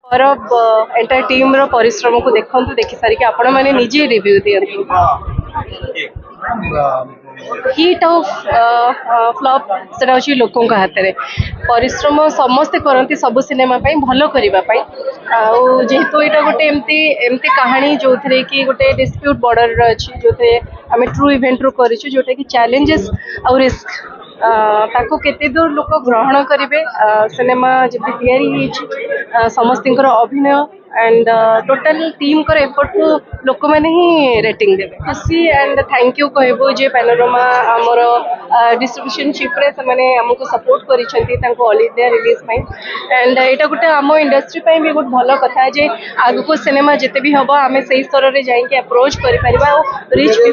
गौरव entire team रो परिश्रम को देखंतु देखि सारी कि आपण माने निजे रिव्यू दियंतु हिट ऑफ फ्लॉप सेटा होची लोकन का हाथ रे परिश्रम समस्त करंती सब सिनेमा पई भलो करिबा पई आ जेहेतु एटा गोटे एमती एमती कहानी जो थरे कि गोटे डिस्प्यूट बॉर्डर रो अछि जो थे हमें ट्रू इवेंट रो करिछु जोटा कि चैलेंजेस और रिस्क ताको केते दूर लोक ग्रहण करेंगे सिनेमा जब तैयारी समस्त अभिनय एंड टोटल टीम कर एफर्ट को लोक मैंने ही रेटिंग देवे खुशी एंड थैंक यू कहबो जे पैनोरमा आमर डिस्ट्रीब्यूशन शिप रे से आमको सपोर्ट कर ऑल इंडिया रिलीज एंड यहाँ गोटे आम इंडस्ट्री पे भी गोटे भल कथा जे आग को सिनेमा जिते भी हम आम से स्तर में जाकि अप्रोच कर रिच भी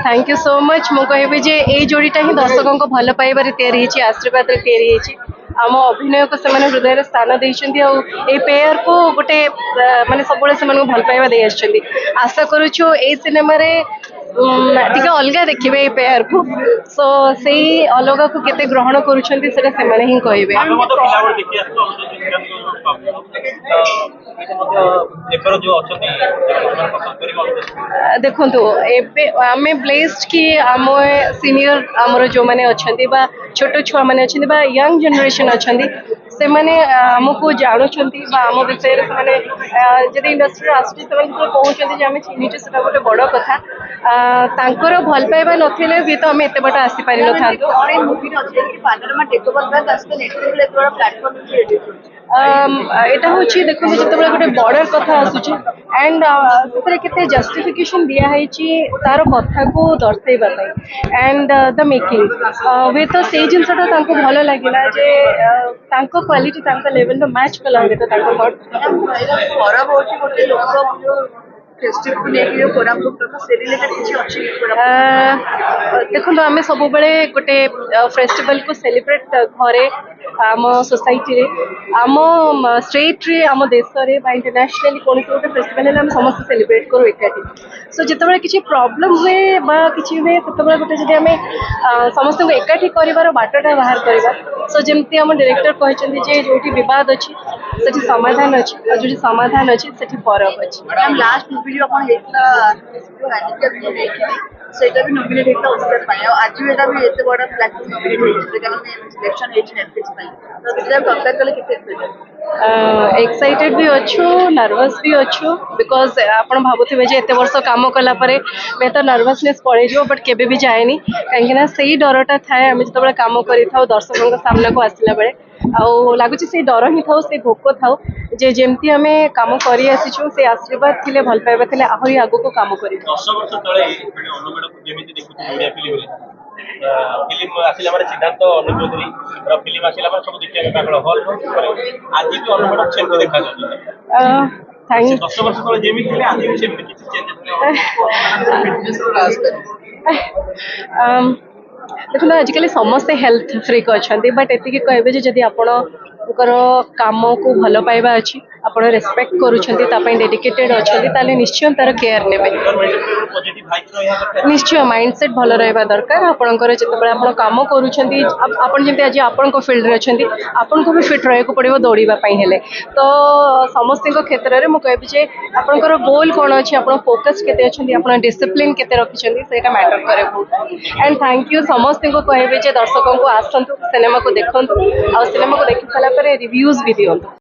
थैंक यू सो मच मु कहबी जे ए जोड़ीटा ही दर्शकों को भल पाइबार तैयारी आशीर्वाद तैयारी आम अभिनय को से हृदय स्थान देते पेयर को गोटे माने सब भल पाइबा दे आशा करुचु ए सिनेमा टे अलग देखिए पेयर को सो से अलग को केते ग्रहण करें ही कहे देखो आम ब्लेस्ड कि आम सीनियर आमर जो मैंने अच्छा छोट छुआ मैंने अच्छा यंग जनरेशन अच्छा से मैंने आमको जानुंट आम विषय जब इंडस्ट्री आसुँच कहते आम चिन्हीचे से गोटे बड़ कथा तांकर भल पाइबा नथिले भी तो आम एत बाट आसी पारि न एटा हूँ देखो जिते गोटे बॉर्डर कथा आसूची एंड के जस्टिफिकेशन दिखाई तार कथा को दर्शेबा एंड द मेकिंग वे तो से जिनसा भल लगे जे क्वालिटी लेवल मैच कला देखो आम सब गोटे फेस्टिवल को सेलिब्रेट घरे आम सोसाइटी आम स्टेट रे आम देश रे इंटरनेशनली कौन गोटे फेस्टिवल है समस्त सेलिब्रेट करूँ एकाठी सो जिते किसी प्रॉब्लम हुए कि हुए से गोटे जब आम समस्त एकाठी कर बाटटा बाहर करवा सो जमती आम डायरेक्टर कहते जो बद अच्छी से समाधान अच्छी जो समाधान अच्छी से परब अच्छी लास्ट मूवी जो सेटा भी नॉमिनेट होता ऑस्कर पाए और आज भी एटा भी एते बड़ा प्लेटफॉर्म नॉमिनेट होइছে कारण सिलेक्शन हेच नेटफ्लिक्स पाए तो बिचार कंपेयर करले किते एक्साइटेड भी अच्छु नर्वस भी अच्छु बिकॉज आपण भाबुथिबे जे एते वर्ष काम कला परे मैं तो नर्वसनेस पड़े जो बट केबे भी जाएनी कहीं से ही डरटा थाए आम जो काम कर दर्शकों सामना को आसला बेले लगुच से डर ही था से भोक था जे जेमती आम काम कर आसीचु से आशीर्वाद थे भल पाइबा थे आहरी आग को काम कर फिल्म आसिला मारे सिद्धांत अनु चौधरी फिल्म आसिला मारे सब देखिया पागल हॉल आज भी अनुमेड चेंज देखा जाउछ 10 वर्ष तले जेमी थिले आज भी सेम किछि चेंजेस देखो आजिकल समस्ते हेल्थ फ्रीक अच्छा बट एति कहबे जदि आपणकर काम को भल पाइबा अच्छी आप रेस्पेक्ट करुँच डेडिकेटेड अच्छा निश्चय तार केयर ने निश्चय माइंडसेट भल रहा दरकार आपंकर जिते आप कम करुँच आज आपण फिल्ड में अच्छा आपन को भी फिट रहा पड़ो दौड़ापी तो समस्त क्षेत्र में मुझे कहबी आपंकर गोल कौन अच्छी आप फोकस के अच्छा डिसिप्लिन के रखिंट से मैटर करे बहुत एंड थैंक यू समस्त को कहबी दर्शकों को आसतु सिनेमा को देखु आ सिनेमा को देखी सारा रिव्यूज भी दिंतु।